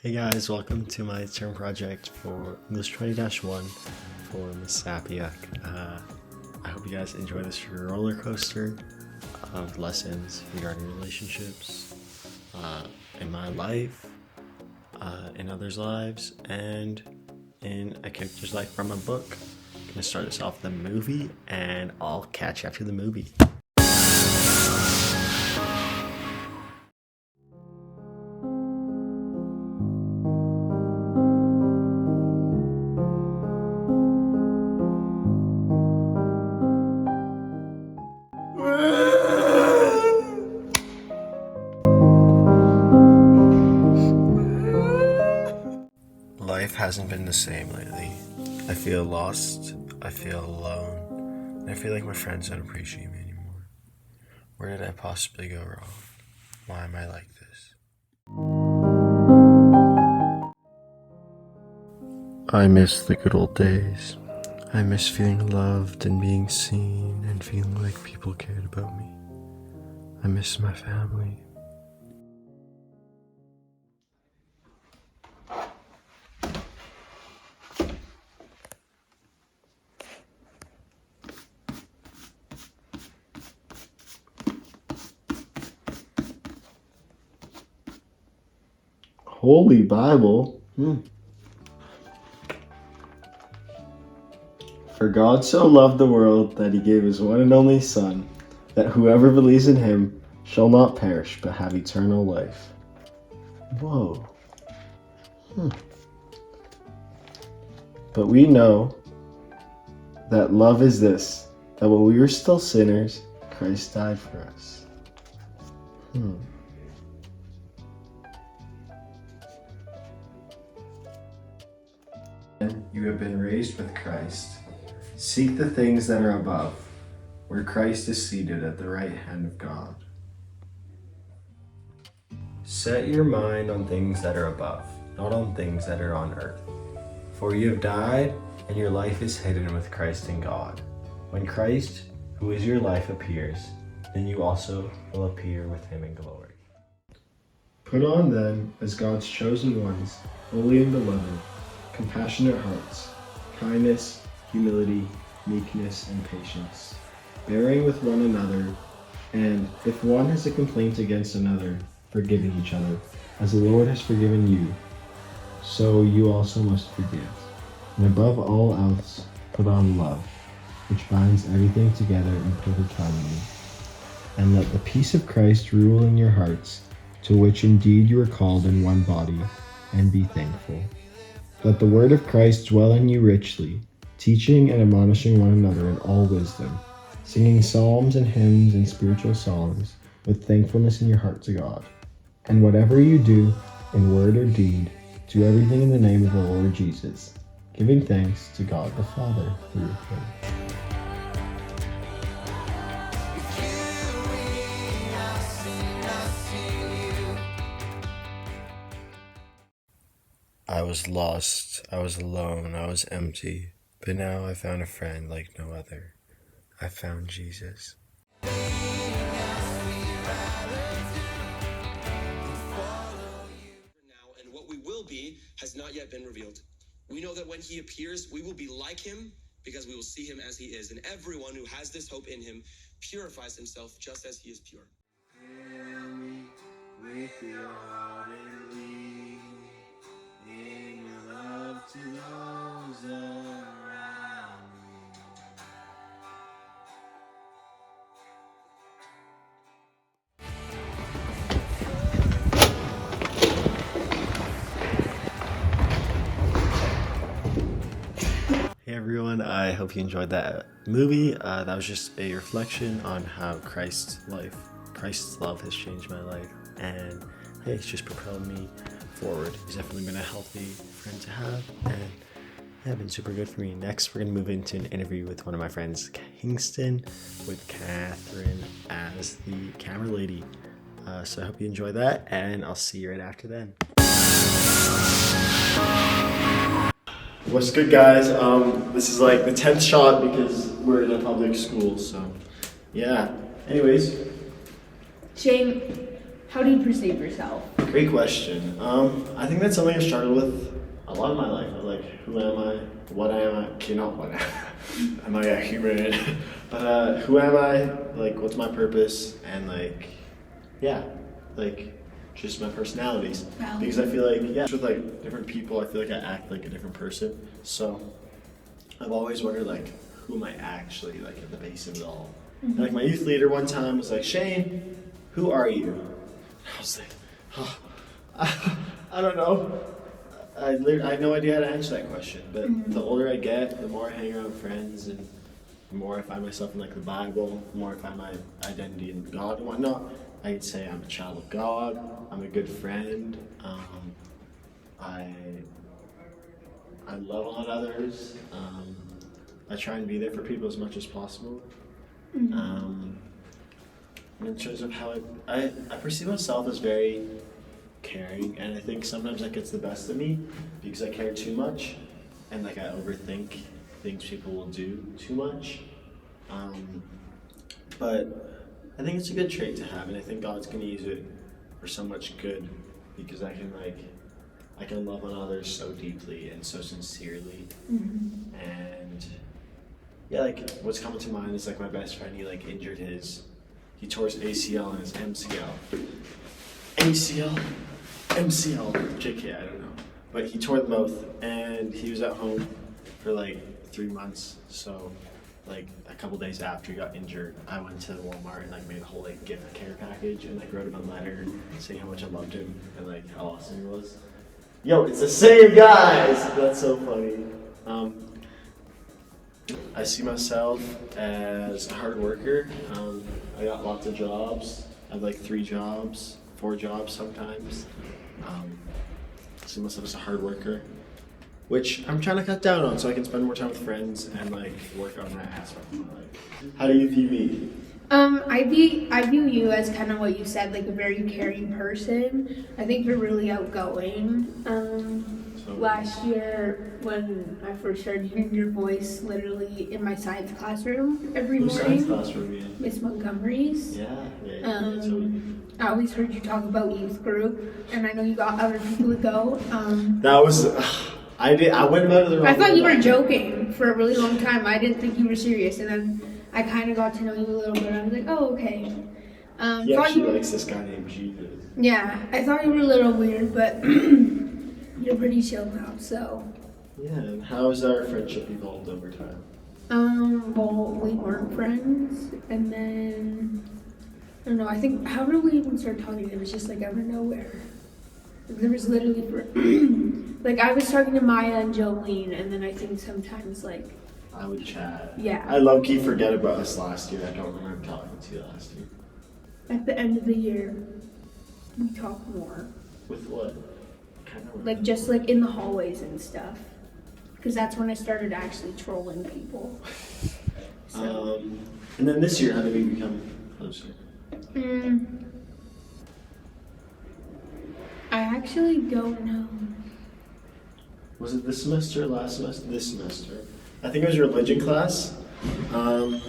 Hey guys, welcome to my term project for English 20-1 for Miss Sapiak. I hope you guys enjoy this roller coaster of lessons regarding relationships in my life, in others' lives, and in a character's life from a book. I'm going to start this off with a movie, and I'll catch you after the movie. Life hasn't been the same lately. I feel lost, I feel alone, and I feel like my friends don't appreciate me anymore. Where did I possibly go wrong? Why am I like this? I miss the good old days. I miss feeling loved and being seen and feeling like people cared about me. I miss my family. Holy Bible. For God so loved the world that he gave his one and only Son, that whoever believes in him shall not perish but have eternal life. Whoa. But we know that love is this, that while we were still sinners, Christ died for us. You have been raised with Christ. Seek the things that are above, where Christ is seated at the right hand of God. Set your mind on things that are above, not on things that are on earth. For you have died, and your life is hidden with Christ in God. When Christ, who is your life, appears, then you also will appear with him in glory. Put on then, as God's chosen ones, holy and beloved, compassionate hearts, kindness, humility, meekness, and patience, bearing with one another, and if one has a complaint against another, forgiving each other, as the Lord has forgiven you, so you also must forgive. And above all else, put on love, which binds everything together in perfect harmony. And let the peace of Christ rule in your hearts, to which indeed you are called in one body, and be thankful. Let the word of Christ dwell in you richly, teaching and admonishing one another in all wisdom, singing psalms and hymns and spiritual songs with thankfulness in your heart to God. And whatever you do, in word or deed, do everything in the name of the Lord Jesus, giving thanks to God the Father through him. I was lost, I was alone, I was empty, but now I found a friend like no other. I found Jesus. Now, and what we will be has not yet been revealed. We know that when he appears, we will be like him because we will see him as he is. And everyone who has this hope in him purifies himself just as he is pure. Fill me with your heart and lead in your love to those around me. Hey everyone, I hope you enjoyed that movie. That was just a reflection on how Christ's love has changed my life, and hey, it's just propelled me forward. He's definitely been a healthy friend to have, and yeah, been super good for me. Next, we're gonna move into an interview with one of my friends, Kingston, with Catherine as the camera lady. So I hope you enjoy that, and I'll see you right after then. What's good, guys? This is like the 10th shot because we're in a public school, so yeah. Anyways. Shane, how do you perceive yourself? Great question. I think that's something I struggled with a lot of my life. Of like, who am I? What am I? Okay, not what am I a human? But who am I? Like, what's my purpose? And like, yeah, like just my personalities. Wow. Because I feel like, yeah, with like different people, I feel like I act like a different person. So I've always wondered like, who am I actually, like at the base of it all? And, like my youth leader one time was like, Shane, who are you? I was like, oh, I don't know. I had no idea how to answer that question. But the older I get, the more I hang around with friends, and the more I find myself in like the Bible, the more I find my identity in God and whatnot. I could say I'm a child of God. I'm a good friend. I love on others. I try and be there for people as much as possible. In terms of how I perceive myself as very caring, and I think sometimes that gets the best of me because I care too much, and like I overthink things people will do too much. But I think it's a good trait to have, and I think God's going to use it for so much good because I can love on others so deeply and so sincerely. And yeah, like what's coming to mind is like my best friend. He like injured he tore his ACL and his MCL, JK, I don't know. But he tore them both, and he was at home for like 3 months. So like a couple days after he got injured, I went to Walmart and like made a whole like gift care package and like wrote him a letter saying how much I loved him and like how awesome he was. Yo, it's the same guys! That's so funny. I see myself as a hard worker. I got lots of jobs. I have like 3 jobs, 4 jobs sometimes. I see myself as a hard worker, which I'm trying to cut down on so I can spend more time with friends and like work on that aspect of my life. How do you view me? I view you as kind of what you said, like a very caring person. I think you're really outgoing. Last year, when I first started hearing your voice, literally in my science classroom every morning. Science classroom, yeah. Miss Montgomery's. Yeah. I always heard you talk about youth group, and I know you got other people to go. That was, I went about it the wrong way. I thought you were joking for a really long time. I didn't think you were serious, and then I kind of got to know you a little bit. I was like, oh, okay. He actually likes this guy named Jesus. Yeah, I thought you were a little weird, but you're pretty chill now, so. Yeah, and how has our friendship evolved over time? Well, we weren't friends, and then, I don't know, I think, how did we even start talking? It was just like out of nowhere. There was literally, like I was talking to Maya and Jolene, and then I think sometimes like, I would chat. Yeah. I low-key forget about us last year. I don't remember talking to you last year. at the end of the year, we talk more. With what? Like just like in the hallways and stuff. Because that's when I started actually trolling people. So. And then this year, how did we become closer? I actually don't know. Was it this semester, last semester? This semester. I think it was religion class. And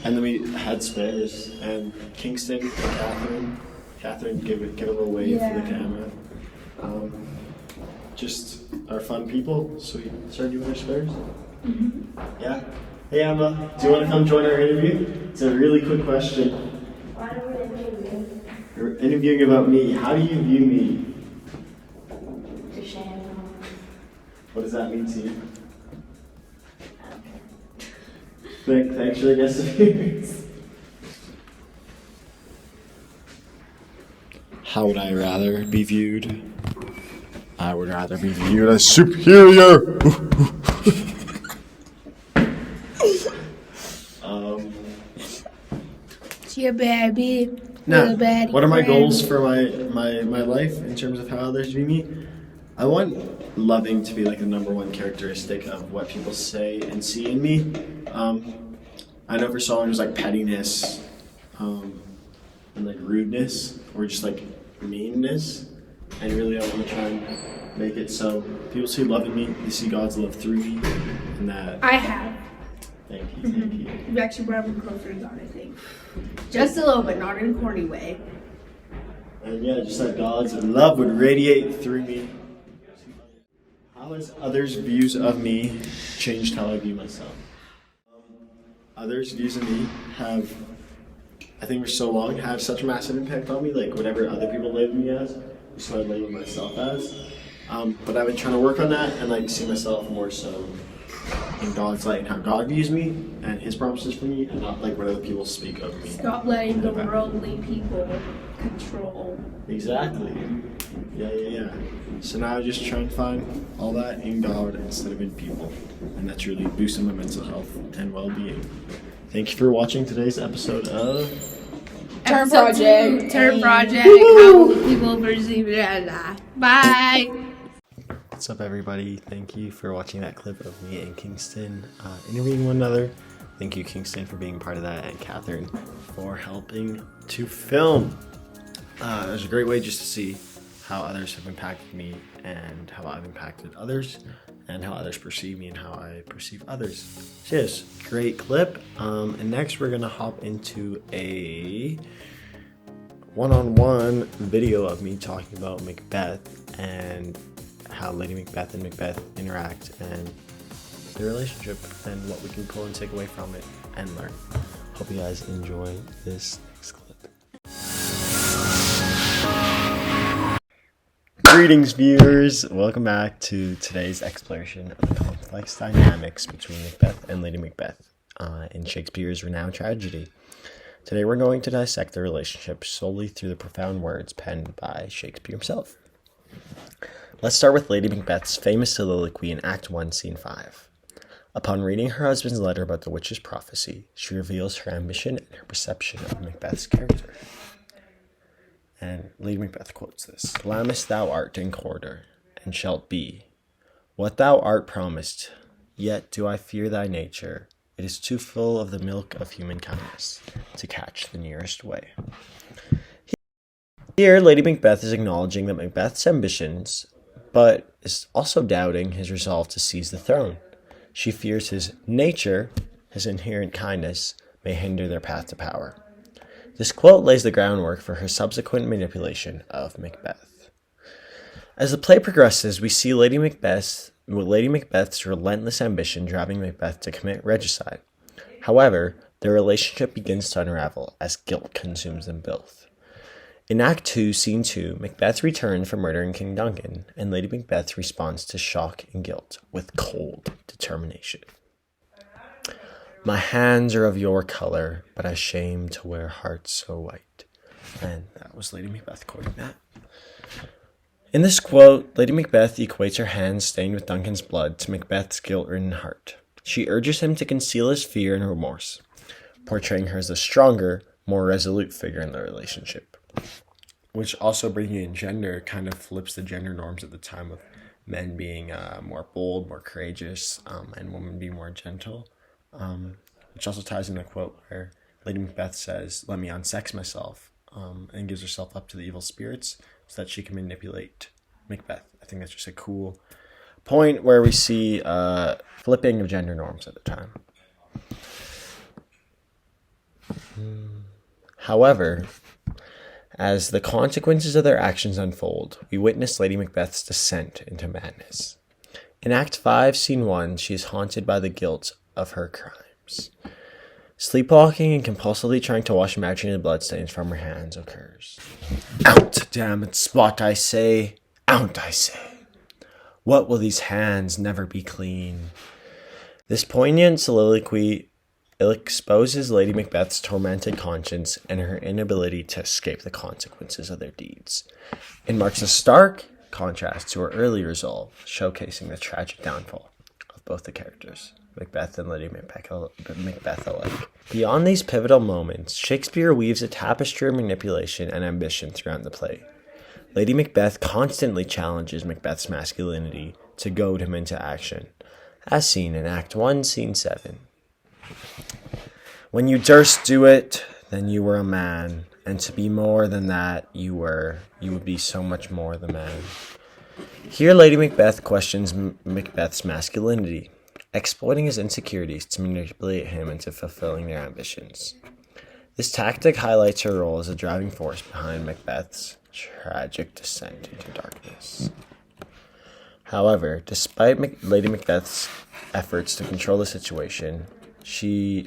then we had spares, and Kingston and Catherine give a little wave for the camera. Just our fun people, so we started doing our spares. Yeah. Hey Emma, do you want to come join our interview? It's a really quick question. Why are we interviewing? We're interviewing about me. How do you view me? What does that mean to you? Thanks for the guest appearance. How would I rather be viewed? I would rather be viewed as superior. It's your baby. Now, what are my goals for my life in terms of how others view me? I want loving to be like the #1 characteristic of what people say and see in me. I know for someone who's like pettiness, and like rudeness, or just like meanness, and really I want to try and make it so people see love in me, they see God's love through me, and that. I have. Thank you. You've actually brought me closer to God, I think. Just a little bit, not in a corny way. And yeah, just that God's love would radiate through me. How has others' views of me changed how I view myself? Others' views of me have, I think for so long, have such a massive impact on me. Like whatever other people label me as, is what I label myself as. But I've been trying to work on that and like see myself more so in God's light and how God views me and His promises for me, and not like what other people speak of me. Stop letting the worldly people control. Exactly. Yeah. So now I just try and find all that in God instead of in people, and that's really boosting my mental health and well-being. Thank you for watching today's episode of Term Project. Term Project. How people perceive it. Bye. What's up, everybody? Thank you for watching that clip of me and Kingston interviewing one another. Thank you, Kingston, for being part of that, and Catherine for helping to film. It was a great way just to see how others have impacted me and how I've impacted others, and how others perceive me and how I perceive others. So yes, great clip. And next we're gonna hop into a one-on-one video of me talking about Macbeth and how Lady Macbeth and Macbeth interact and their relationship and what we can pull and take away from it and learn. Hope you guys enjoy this next clip. Greetings, viewers! Welcome back to today's exploration of the complex dynamics between Macbeth and Lady Macbeth in Shakespeare's renowned tragedy. Today we're going to dissect the relationship solely through the profound words penned by Shakespeare himself. Let's start with Lady Macbeth's famous soliloquy in Act 1, Scene 5. Upon reading her husband's letter about the witch's prophecy, she reveals her ambition and her perception of Macbeth's character. And Lady Macbeth quotes this: "Lambest thou art in quarter, and shalt be what thou art promised, yet do I fear thy nature. It is too full of the milk of human kindness to catch the nearest way." Here, Lady Macbeth is acknowledging that Macbeth's ambitions, but is also doubting his resolve to seize the throne. She fears his nature, his inherent kindness, may hinder their path to power. This quote lays the groundwork for her subsequent manipulation of Macbeth. As the play progresses, we see Lady Macbeth's relentless ambition driving Macbeth to commit regicide. However, their relationship begins to unravel as guilt consumes them both. In Act 2, Scene 2, Macbeth returned from murdering King Duncan, and Lady Macbeth responds to shock and guilt with cold determination. "My hands are of your color, but I shame to wear hearts so white." And that was Lady Macbeth quoting that. In this quote, Lady Macbeth equates her hands stained with Duncan's blood to Macbeth's guilt-ridden heart. She urges him to conceal his fear and remorse, portraying her as a stronger, more resolute figure in the relationship. Which also, bringing in gender, kind of flips the gender norms at the time, of men being more bold, more courageous, and women being more gentle. Which also ties in a quote where Lady Macbeth says, "Let me unsex myself," and gives herself up to the evil spirits so that she can manipulate Macbeth. I think that's just a cool point where we see flipping of gender norms at the time. However, as the consequences of their actions unfold, we witness Lady Macbeth's descent into madness. In Act 5, Scene 1, she is haunted by the guilt of her crimes. Sleepwalking and compulsively trying to wash imaginative bloodstains from her hands occurs. "Out, damned spot, I say! Out, I say! What will these hands never be clean?" This poignant soliloquy exposes Lady Macbeth's tormented conscience and her inability to escape the consequences of their deeds. It marks a stark contrast to her early resolve, showcasing the tragic downfall of both the characters, Macbeth and Lady Macbeth alike. Beyond these pivotal moments, Shakespeare weaves a tapestry of manipulation and ambition throughout the play. Lady Macbeth constantly challenges Macbeth's masculinity to goad him into action, as seen in Act 1, Scene 7. "When you durst do it, then you were a man, and to be more than that you would be so much more the man." Here, Lady Macbeth questions Macbeth's masculinity, exploiting his insecurities to manipulate him into fulfilling their ambitions. This tactic highlights her role as a driving force behind Macbeth's tragic descent into darkness. However, despite Lady Macbeth's efforts to control the situation,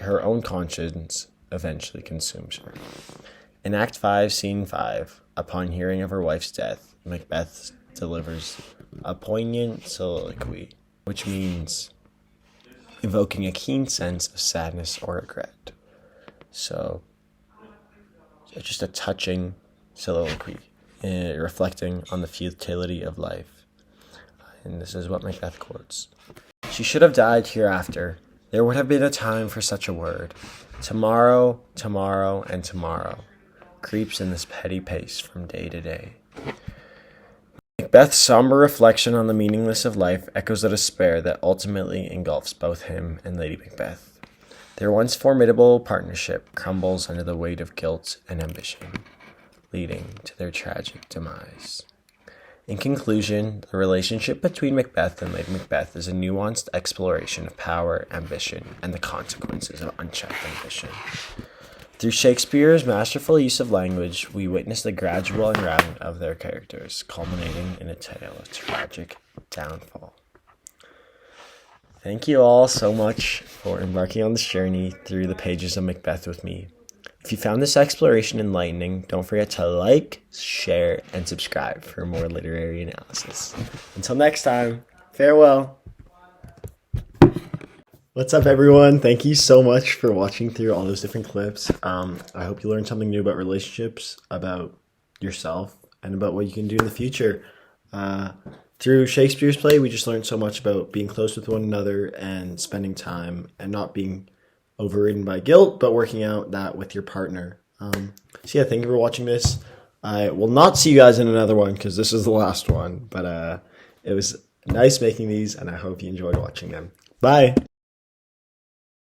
her own conscience eventually consumes her. In Act 5, Scene 5, upon hearing of her wife's death, Macbeth delivers a poignant soliloquy, which means evoking a keen sense of sadness or regret. So, just a touching soliloquy, reflecting on the futility of life. And this is what Macbeth quotes. She should have died hereafter. There would have been a time for such a word. Tomorrow, tomorrow, and tomorrow creeps in this petty pace from day to day. Macbeth's somber reflection on the meaninglessness of life echoes a despair that ultimately engulfs both him and Lady Macbeth. Their once formidable partnership crumbles under the weight of guilt and ambition, leading to their tragic demise. In conclusion, the relationship between Macbeth and Lady Macbeth is a nuanced exploration of power, ambition, and the consequences of unchecked ambition. Through Shakespeare's masterful use of language, we witness the gradual unraveling of their characters, culminating in a tale of tragic downfall. Thank you all so much for embarking on this journey through the pages of Macbeth with me. If you found this exploration enlightening, don't forget to like, share, and subscribe for more literary analysis. Until next time, farewell. What's up, everyone? Thank you so much for watching through all those different clips. I hope you learned something new about relationships, about yourself, and about what you can do in the future. Through Shakespeare's play, we just learned so much about being close with one another and spending time and not being overridden by guilt, but working out that with your partner. So yeah, thank you for watching this. I will not see you guys in another one because this is the last one, but it was nice making these, and I hope you enjoyed watching them. Bye!